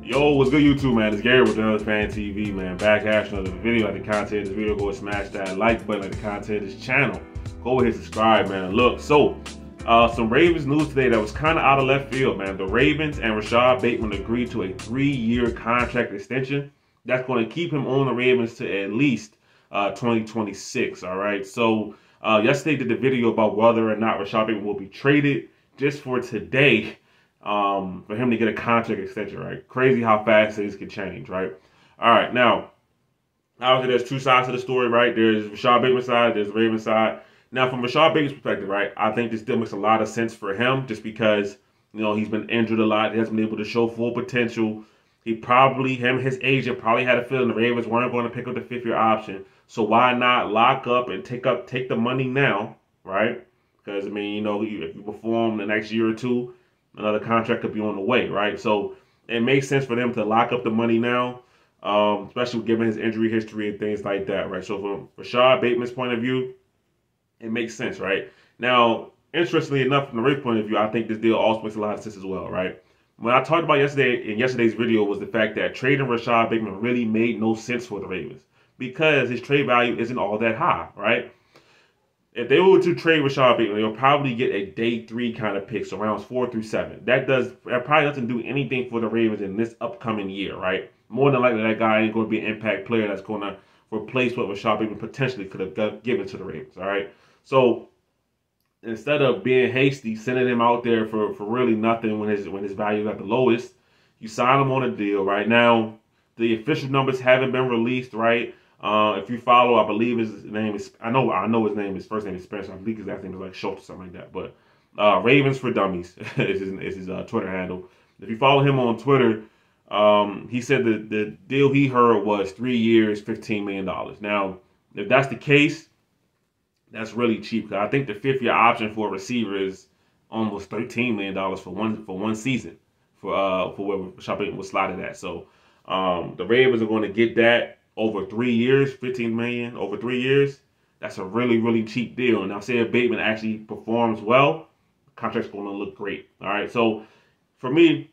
Yo, what's good YouTube, man? It's Gary with Dallas Fan TV, man. Back after another video. Like the content of this video, go and smash that like button. Like the content of this channel, go ahead and subscribe, man. Look, so some Ravens news today that was kind of out of left field, man. The Ravens and Rashad Bateman agreed to a 3-year contract extension that's going to keep him on the Ravens to at least 2026. All right. So yesterday did the video about whether or not Rashad Bateman will be traded. Just for today, for him to get a contract extension, right? Crazy how fast things can change, right? All right, now, obviously there's two sides to the story, right? There's Rashad Bateman's side, there's the Ravens side. Now, from Rashad Bateman's perspective, right, I think this still makes a lot of sense for him just because, you know, he's been injured a lot. He hasn't been able to show full potential. His agent probably had a feeling the Ravens weren't going to pick up the 5th-year option. So why not lock up and take the money now, right? Because, I mean, you know, if you perform the next year or two, another contract could be on the way, right? So it makes sense for them to lock up the money now, especially given his injury history and things like that, right? So from Rashad Bateman's point of view, it makes sense, right? Now, interestingly enough, from the Ravens' point of view, I think this deal also makes a lot of sense as well, right? What I talked about yesterday in yesterday's video was the fact that trading Rashad Bateman really made no sense for the Ravens because his trade value isn't all that high, right? If they were to trade Rashad Bateman, they'll probably get a day 3 kind of pick, so rounds 4 through 7. That probably doesn't do anything for the Ravens in this upcoming year, right? More than likely, that guy ain't going to be an impact player that's going to replace what Rashad Bateman potentially could have given to the Ravens, all right? So instead of being hasty, sending him out there for really nothing when his value is at the lowest, you sign him on a deal. Right now, the official numbers haven't been released, right? If you follow, I believe his name is, I know his name, his first name is Spencer. I think his last name is like Schultz or something like that. But Ravens for Dummies is his Twitter handle. If you follow him on Twitter, he said the deal he heard was 3 years, $15 million. Now, if that's the case, that's really cheap. Because I think the 5th-year option for a receiver is almost $13 million for one season for where Rashad Bateman was slotted at. So the Ravens are going to get that. Over 3 years, $15 million over 3 years. That's a really, really cheap deal. Now, say if Bateman actually performs well, the contract's going to look great. All right. So for me,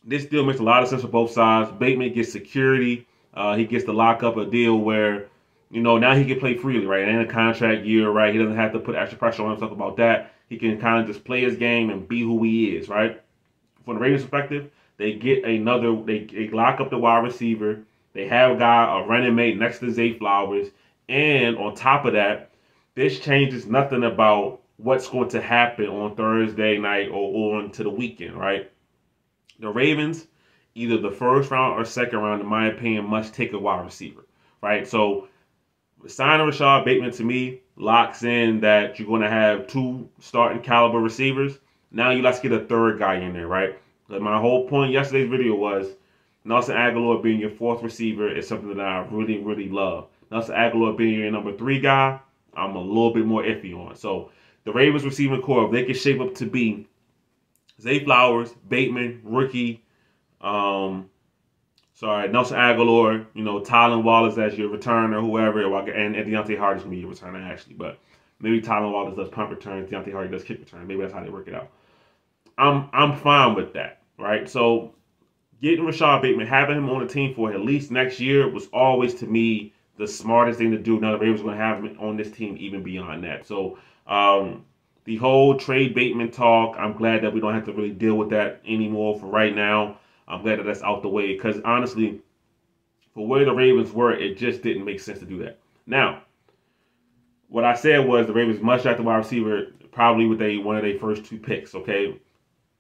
this deal makes a lot of sense for both sides. Bateman gets security. He gets to lock up a deal where, you know, now he can play freely, right? It ain't a contract year, right? He doesn't have to put extra pressure on himself about that. He can kind of just play his game and be who he is, right? From the Ravens' perspective, they get they lock up the wide receiver. They have a running mate next to Zay Flowers. And on top of that, this changes nothing about what's going to happen on Thursday night or on to the weekend, right? The Ravens, either the first round or second round, in my opinion, must take a wide receiver, right? So signing Rashad Bateman, to me, locks in that you're going to have 2 starting caliber receivers. Now let's get a 3rd guy in there, right? But my whole point yesterday's video was Nelson Agholor being your 4th receiver is something that I really, really love. Nelson Agholor being your number 3 guy, I'm a little bit more iffy on. So the Ravens receiving core, if they can shape up to be Zay Flowers, Bateman, rookie, Nelson Agholor, you know, Tylan Wallace as your returner, whoever, and Deontay Hardy's going to be your returner, actually. But maybe Tylan Wallace does punt returns, Deontay Hardy does kick returns. Maybe that's how they work it out. I'm fine with that, right? So getting Rashad Bateman, having him on the team for at least next year was always, to me, the smartest thing to do. Now the Ravens are going to have him on this team even beyond that. So the whole trade Bateman talk, I'm glad that we don't have to really deal with that anymore for right now. I'm glad that that's out the way because, honestly, for where the Ravens were, it just didn't make sense to do that. Now, what I said was the Ravens must draft the wide receiver probably with one of their first 2 picks, okay?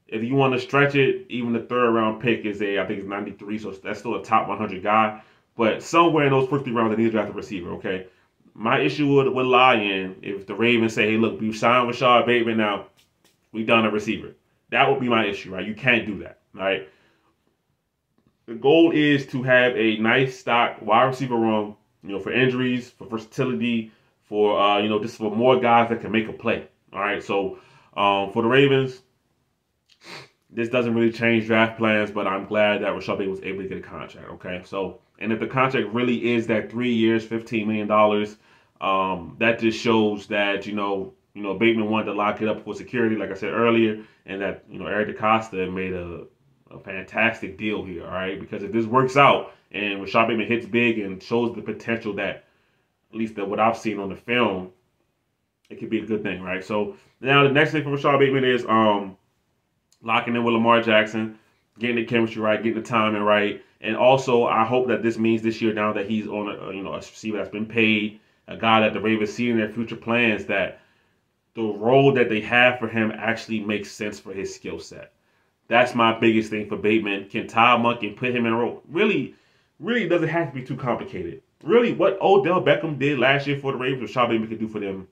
If you want to stretch it, even the 3rd round pick is I think it's 93, so that's still a top 100 guy. But somewhere in those first 3 rounds, they need to draft a receiver, okay? My issue would lie in if the Ravens say, hey, look, we signed Rashad Bateman, now we done a receiver. That would be my issue, right? You can't do that, right? The goal is to have a nice stock wide receiver room, you know, for injuries, for versatility, for, you know, just for more guys that can make a play, all right? So for the Ravens, this doesn't really change draft plans, but I'm glad that Rashad Bateman was able to get a contract, okay? So, and if the contract really is that 3 years, $15 million, that just shows that, you know, Bateman wanted to lock it up for security, like I said earlier, and that, you know, Eric DeCosta made a a fantastic deal here, all right? Because if this works out and Rashad Bateman hits big and shows the potential that, at least that what I've seen on the film, it could be a good thing, right? So now the next thing for Rashad Bateman is locking in with Lamar Jackson, getting the chemistry right, getting the timing right, and also I hope that this means this year now that he's on a receiver that's been paid, a guy that the Ravens see in their future plans, that the role that they have for him actually makes sense for his skill set. That's my biggest thing for Bateman. Can Todd Monken put him in a role? Really doesn't have to be too complicated. Really, what Odell Beckham did last year for the Ravens, Rashad Bateman could do for them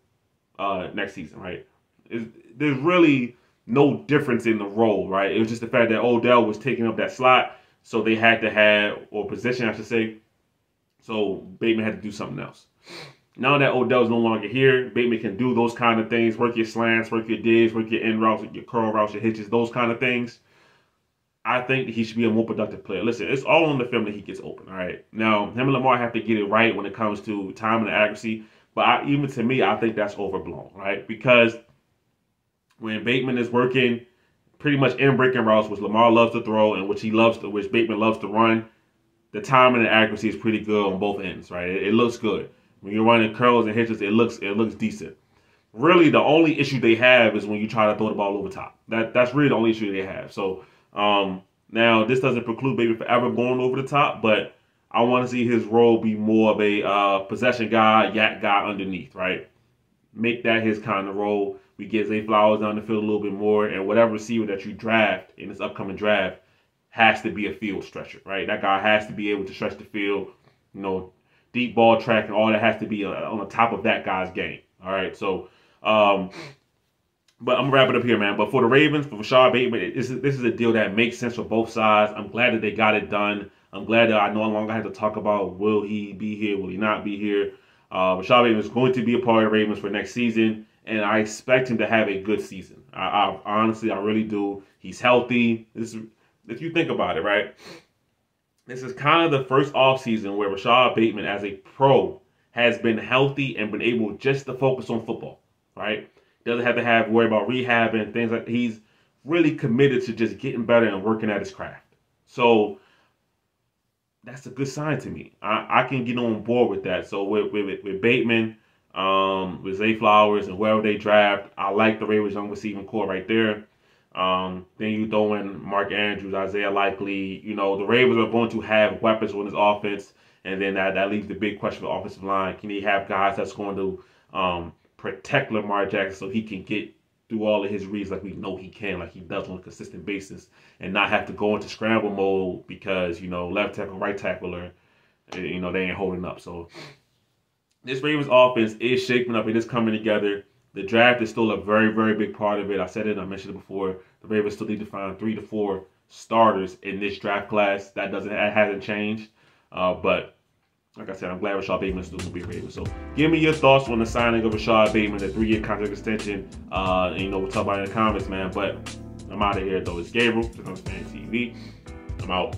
next season, right? There's really no difference in the role, right? It was just the fact that Odell was taking up that slot, so they had to have, or position, I should say, so Bateman had to do something else. Now that Odell's no longer here, Bateman can do those kind of things, work your slants, work your digs, work your end routes, your curl routes, your hitches, those kind of things. I think that he should be a more productive player. Listen, it's all on the film that he gets open, all right? Now, him and Lamar have to get it right when it comes to time and accuracy, but even to me, I think that's overblown, right? Because when Bateman is working pretty much in breaking routes, which Lamar loves to throw and which Bateman loves to run, the timing and accuracy is pretty good on both ends, right? It looks good. When you're running curls and hitches, it looks decent. Really, the only issue they have is when you try to throw the ball over top. That's really the only issue they have. So now this doesn't preclude Bateman from ever going over the top, but I want to see his role be more of a possession guy, yak guy underneath, right? Make that his kind of role. We get Zay Flowers down the field a little bit more, and whatever receiver that you draft in this upcoming draft has to be a field stretcher, right? That guy has to be able to stretch the field, deep ball track, and all that has to be on the top of that guy's game. All right, so, but I'm gonna wrap it up here, man. But for the Ravens, for Rashad Bateman, this is a deal that makes sense for both sides. I'm glad that they got it done. I'm glad that I no longer have to talk about will he be here, will he not be here. Rashad Bateman is going to be a part of the Ravens for next season, and I expect him to have a good season. I honestly, I really do. He's healthy. If you think about it, right? This is kind of the first offseason where Rashad Bateman, as a pro, has been healthy and been able just to focus on football, right? Doesn't have to worry about rehab and things like that. He's really committed to just getting better and working at his craft. So that's a good sign to me. I can get on board with that. So with Bateman, with Zay Flowers and whoever they draft, I like the Ravens young receiving core right there. Then you throw in Mark Andrews, Isaiah Likely. The Ravens are going to have weapons on this offense, and then that leaves the big question for the offensive line. Can he have guys that's going to protect Lamar Jackson so he can get through all of his reads like we know he can, like he does on a consistent basis, and not have to go into scramble mode because, left tackle, right tackle, or, they ain't holding up. So this Ravens offense is shaping up. It is coming together. The draft is still a very, very big part of it. I said it, I mentioned it before. The Ravens still need to find 3 to 4 starters in this draft class. That hasn't changed. But like I said, I'm glad Rashad Bateman is still going to be a Raven. So give me your thoughts on the signing of Rashad Bateman, the 3-year contract extension. We'll talk about it in the comments, man. But I'm out of here, though. It's Gabriel, Fan TV. I'm out.